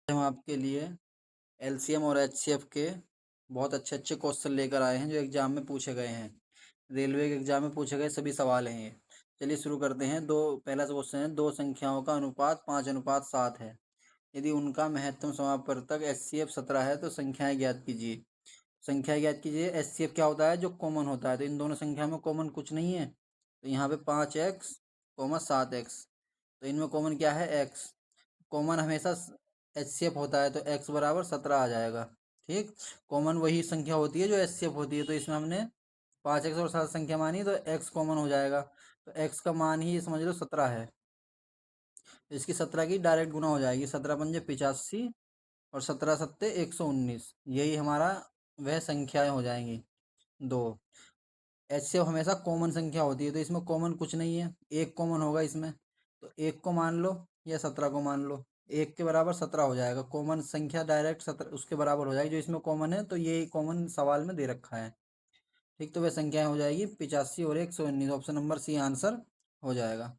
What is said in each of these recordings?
हम आपके लिए एलसीएम और एचसीएफ के बहुत अच्छे अच्छे क्वेश्चन लेकर आए हैं जो एग्जाम में पूछे गए हैं। रेलवे के एग्जाम में पूछे गए सभी सवाल हैं ये। चलिए शुरू करते हैं। पहला क्वेश्चन है, दो संख्याओं का अनुपात 5:7 है। यदि उनका महत्तम समापवर्तक एचसीएफ 17 है तो संख्याएं ज्ञात कीजिए। संख्या ज्ञात कीजिए। एचसीएफ क्या होता है? जो कॉमन होता है। तो इन दोनों संख्या में कॉमन कुछ नहीं है, तो यहाँ पे 5x 7x, तो इनमें कॉमन क्या है? x। कॉमन हमेशा एचसीएफ होता है, तो x बराबर 17 आ जाएगा। ठीक, कॉमन वही संख्या होती है जो एचसीएफ होती है। तो इसमें हमने 5x और 7 संख्या मानी, तो x कॉमन हो जाएगा। तो x का मान ही समझ लो 17 है, तो इसकी 17 की डायरेक्ट गुना हो जाएगी। 17×5 = 85 और 17×7 = 119। यही हमारा वह संख्याएं हो जाएंगी दो। एचसीएफ हमेशा कॉमन संख्या होती है, तो इसमें कॉमन कुछ नहीं है, एक कॉमन होगा इसमें। तो एक को मान लो या 17 को मान लो, एक के बराबर 17 हो जाएगा। कॉमन संख्या डायरेक्ट 17 उसके बराबर हो जाएगी जो इसमें कॉमन है, तो ये कॉमन सवाल में दे रखा है। ठीक, तो वह संख्या हो जाएगी 85 और 119। ऑप्शन नंबर सी आंसर हो जाएगा।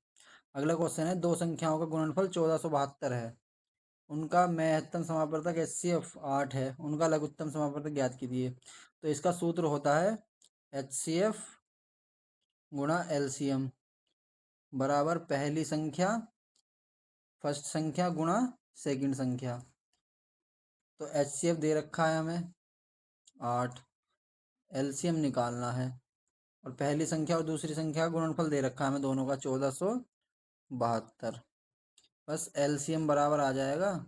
अगला क्वेश्चन है, दो संख्याओं का गुणनफल 1472 है। उनका महत्तम समापवर्तक एचसीएफ 8 है। उनका लघुत्तम समापवर्तक ज्ञात कीजिए। तो इसका सूत्र होता है एचसीएफ गुणा एलसीएम बराबर पहली संख्या फर्स्ट संख्या गुणा सेकंड संख्या। तो एचसीएफ दे रखा है हमें 8, एलसीएम निकालना है, और पहली संख्या और दूसरी संख्या का गुणनफल दे रखा है हमें दोनों का 1472। बस एलसीएम बराबर आ जाएगा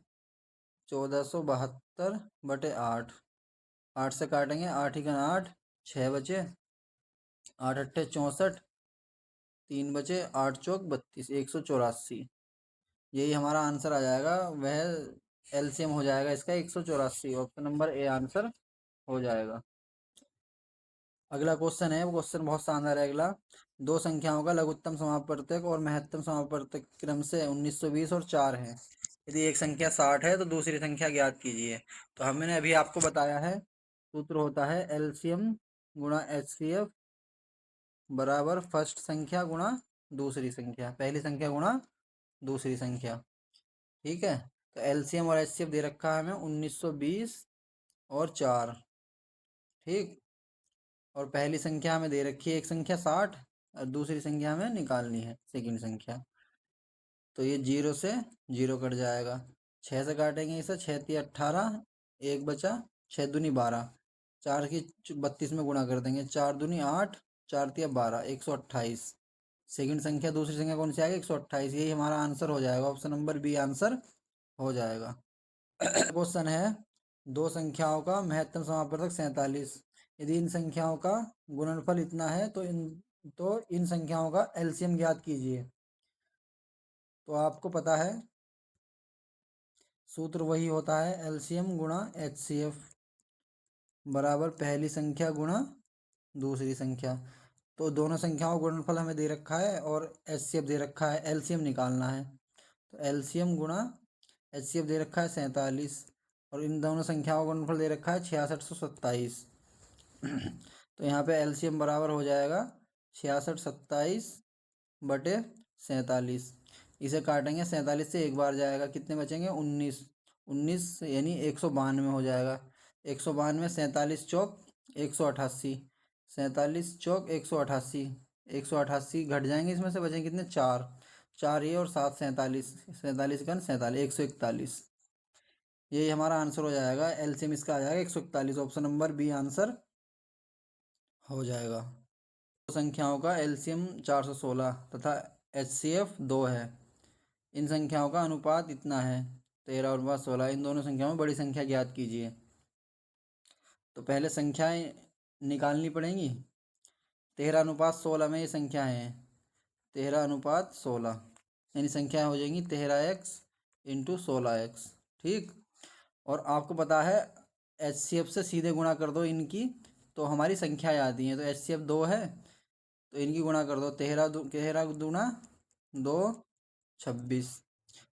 1472/8। 8 से काटेंगे, 8 ही का 8, 6 बचे, 8 अट्ठे 64, 3 बचे, 8 चौक 32, 184। यही हमारा आंसर आ जाएगा। वह एलसीएम हो जाएगा इसका 184। ऑप्शन नंबर ए आंसर हो जाएगा। अगला क्वेश्चन है, वो क्वेश्चन बहुत शानदार है। अगला, दो संख्याओं का लघुत्तम समापवर्तक और महत्तम समापवर्तक क्रम से 1920 और 4 है। यदि एक संख्या 60 है तो दूसरी संख्या ज्ञात कीजिए। तो हमने अभी आपको बताया है, सूत्र होता है एलसीएम गुणा एचसीएफ बराबर फर्स्ट संख्या गुणा दूसरी संख्या, पहली संख्या गुणा दूसरी संख्या। ठीक है, तो एलसीएम और एचसीएफ दे रखा है हमें 1920 और 4। ठीक, और पहली संख्या हमें दे रखी है एक संख्या 60 और दूसरी संख्या हमें निकालनी है सेकंड संख्या। तो ये 0 से 0 कट जाएगा, 6 से काटेंगे इसे, 6×3 = 18, एक बचा, 6×2 = 12, 4 की 32 में गुणा कर देंगे, 4×2 = 8, 4×3 = 12, 128। सेकंड संख्या दूसरी संख्या कौन सी आएगी? 128। यही हमारा आंसर हो जाएगा। ऑप्शन नंबर बी आंसर हो जाएगा। क्वेश्चन है, दो संख्याओं का महत्तम समापवर्तक 47। यदि इन संख्याओं का गुणनफल इतना है तो इन संख्याओं का एलसीएम ज्ञात कीजिए। तो आपको पता है सूत्र वही होता है एलसीएम गुणा एचसीएफ बराबर पहली संख्या गुणा दूसरी संख्या। तो दोनों संख्याओं का गुणनफल हमें दे रखा है और एचसीएफ दे रखा है, एलसीएम निकालना है। तो एलसीएम गुणा एचसीएफ दे रखा है 47, और इन दोनों संख्याओं का गुणनफल दे रखा है 6627। तो यहाँ पे एलसीएम बराबर हो जाएगा 6627/47। इसे काटेंगे, 47 से एक बार जाएगा, कितने बचेंगे? 19। 19 यानी 192 हो जाएगा। 192, 47 चौक 188, 47 चौक 188, 188 घट जाएंगे, इसमें से बचेंगे कितने? 4। 4 ये और 7 47, 47 का 47, 141। यही हमारा आंसर हो जाएगा। एलसीएम इसका आ जाएगा 141। ऑप्शन नंबर बी आंसर हो जाएगा। दो संख्याओं का एलसीएम 416 तथा एचसीएफ 2 है। इन संख्याओं का अनुपात इतना है 13:16। इन दोनों संख्याओं में बड़ी संख्या ज्ञात कीजिए। तो पहले संख्याएं निकालनी पड़ेंगी। 13:16 में ये संख्याएं हैं, 13:16 यानी संख्याएं हो जाएंगी 13x × 16x। ठीक, और आपको पता है एचसीएफ से सीधे गुणा कर दो इनकी, तो हमारी संख्याएं आती हैं। तो एचसीएफ 2 है, तो इनकी गुणा कर दो, 13×2 = 26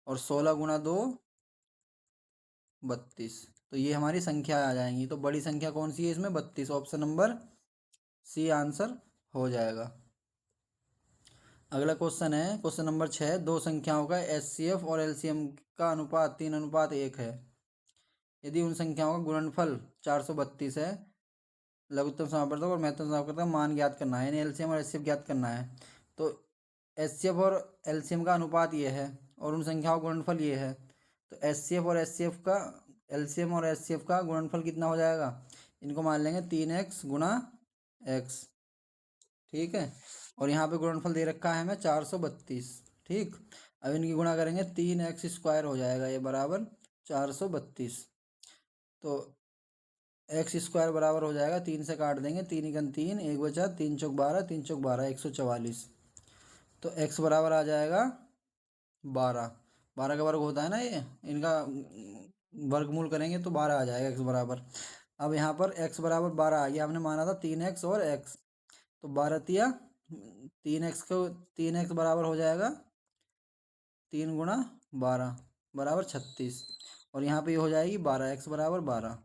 और 16×2 = 32। तो ये हमारी संख्या आ जाएंगी। तो बड़ी संख्या कौन सी है इसमें? 32। ऑप्शन नंबर सी आंसर हो जाएगा। अगला क्वेश्चन है, क्वेश्चन नंबर 6। दो संख्याओं का एचसीएफ और एलसीएम का अनुपात 3:1 है। यदि उन संख्याओं का गुणनफल 432 है, लघुत्तम समापवर्तक और महत्तम समापवर्तक का मान ज्ञात करना है, यानी एलसीएम और एचसीएफ ज्ञात करना है। तो एचसीएफ और एलसीएम का अनुपात ये है और उन संख्याओं का गुणनफल ये है। तो एचसीएफ और एचसीएफ का एलसीएम और एचसीएफ का गुणनफल कितना हो जाएगा, इनको मान लेंगे 3x गुणा x। ठीक है, और यहाँ पे गुणनफल दे रखा है हमें 432। ठीक, अब इनकी गुणा करेंगे 3x² हो जाएगा ये बराबर 432। तो x² बराबर हो जाएगा, 3 से काट देंगे, 3 × 3 1 बचा, 3 चौक 12, 3 चौक 12 144। तो x बराबर आ जाएगा 12। 12 का वर्ग होता है ना ये, इनका वर्गमूल करेंगे तो 12 आ जाएगा x बराबर। अब यहाँ पर x बराबर 12 आ गया, हमने माना था 3x और x, तो 12 तिया 3x को 3x बराबर हो जाएगा 3 गुणा 12 बराबर 36, और यहाँ पे ये हो जाएगी 12x बराबर 12।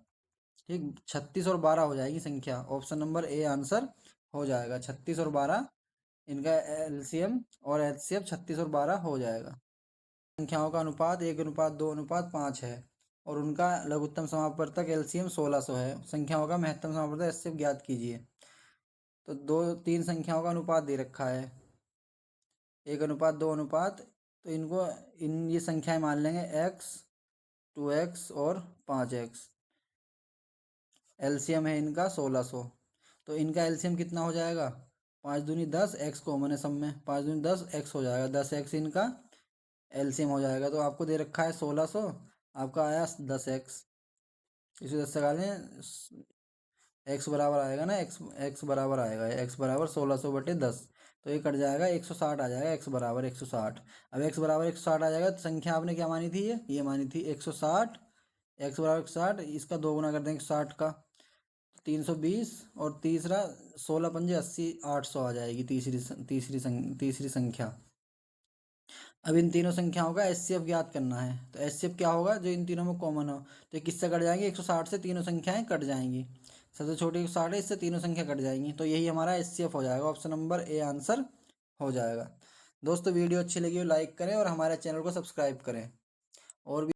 ठीक, 36 और 12 हो जाएगी संख्या, ऑप्शन नंबर ए आंसर हो जाएगा। 36 और 12 इनका एलसीएम और एचसीएफ 36 और 12 हो जाएगा। संख्याओं का अनुपात 1:2:5 है और उनका लघुत्तम समापवर्तक एलसीएम 1600 है। संख्याओं का महत्तम समापवर्तक एचसीएफ ज्ञात कीजिए। तो 3 संख्याओं का अनुपात दे रखा है, 1:2:5। तो इनको ये संख्याएं मान लेंगे x, 2x और 5x। एलसीएम है इनका 1600, तो इनका एलसीएम कितना हो जाएगा, 5 दूनी 10, x कॉमन है सब में, 5 दूनी 10 x हो जाएगा, 10x इनका एलसीएम हो जाएगा। तो आपको दे रखा है 1600, आपका आया 10x। इसे 10 से निकालें, x बराबर आएगा ना, x बराबर आएगा, x बराबर 1600/10, तो ये कट जाएगा 160 आ जाएगा, x बराबर 160। अब x बराबर 160 आ जाएगा तो संख्या आपने क्या मानी थी, ये मानी थी 160, x बराबर 160, इसका 2 गुना कर देंगे 60 का, 320, और तीसरा 16×5 = 80, 800 आ जाएगी तीसरी संख्या। अब इन तीनों संख्याओं का एचसीएफ ज्ञात करना है। तो एचसीएफ क्या होगा, जो इन तीनों में कॉमन हो। तो किससे कट जाएंगे, 160 से तीनों संख्याएं कट जाएंगी, सबसे छोटी 160 है, इससे तीनों संख्या कट जाएंगी, तो यही हमारा एचसीएफ हो जाएगा, ऑप्शन नंबर ए आंसर हो जाएगा। दोस्तों वीडियो अच्छी लगी हो लाइक करें और हमारे चैनल को सब्सक्राइब करें, और भी